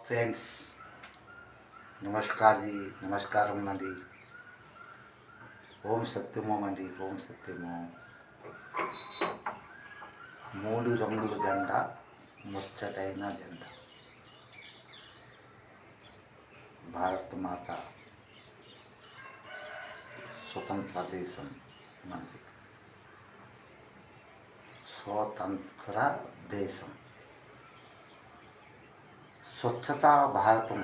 Friends, namaskar G, నమస్కారం అండి. ఓం సత్యమో అండి, ఓం సత్యమో. మూడు రంగుల జెండా, ముచ్చటైన జెండా. భారత మాత స్వతంత్ర దేశం మనది. స్వతంత్ర దేశం. స్వచ్ఛతా భారతం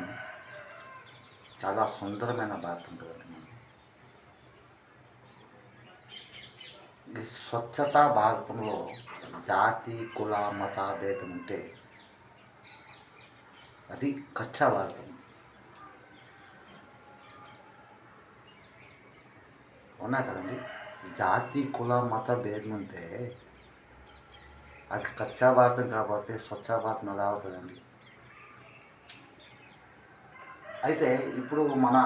చాలా సుందరమైన భారతం కదండి మనది. ఈ స్వచ్ఛతా భారతంలో జాతి కుల మత భేదం ఉంటే అది కచ్చా భారతం. ఉన్నాయి కదండి. జాతి కుల మత భేదం ఉంటే అది కచ్చా భారతం కాకపోతే స్వచ్ఛ భారతం ఎలా అవుతుందండి? అయితే ఇప్పుడు మన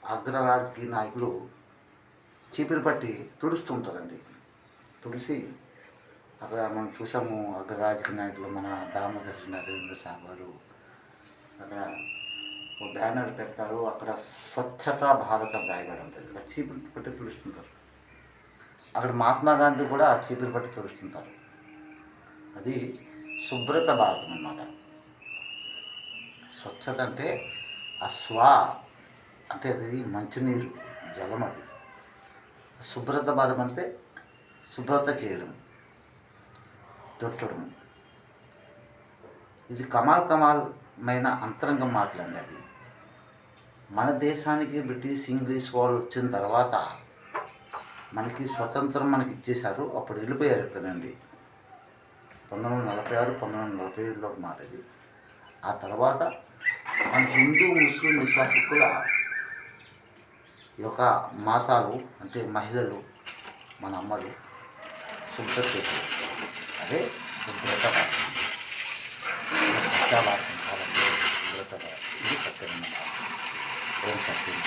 అగ్ర రాజకీయ నాయకులు చీపిరి పట్టి తుడుస్తుంటారండి. తుడిసి అక్కడ మనం చూసాము, అగ్ర రాజకీయ నాయకులు మన దామోదర్ నరేంద్ర సాబ్ గారు అక్కడ ఒక బ్యానర్ పెడతారు. అక్కడ స్వచ్ఛతా భారతం రాయబడి ఉంటుంది. అక్కడ చీపిరి పట్టి తుడుస్తుంటారు. అక్కడ మహాత్మా గాంధీ కూడా చీపిరి పట్టి తుడుస్తుంటారు. అది శుభ్రత భారతం అన్నమాట. స్వచ్ఛత అంటే అంటే అది మంచినీరు, జలం. అది శుభ్రత భారతం అంటే శుభ్రత చేయడం, తుడచడం. ఇది కమాలమైన అంతరంగం మాట్లాడండి. అది మన దేశానికి బ్రిటిష్ ఇంగ్లీష్ వాళ్ళు వచ్చిన తర్వాత మనకి స్వతంత్రం మనకి ఇచ్చేశారు. అప్పుడు వెళ్ళిపోయారు కదండి. 1946, 1947లో మాట ఇది. ఆ తర్వాత మన హిందూ ముస్లిం విశ్వాసకుల యొక్క మాతాలు అంటే మహిళలు, మన అమ్మలు శుభ్రత చేశారు. అదే శుభ్రత భారతం. శుభ్రత భారతం. ఇది సత్యం. ఓం సత్యం.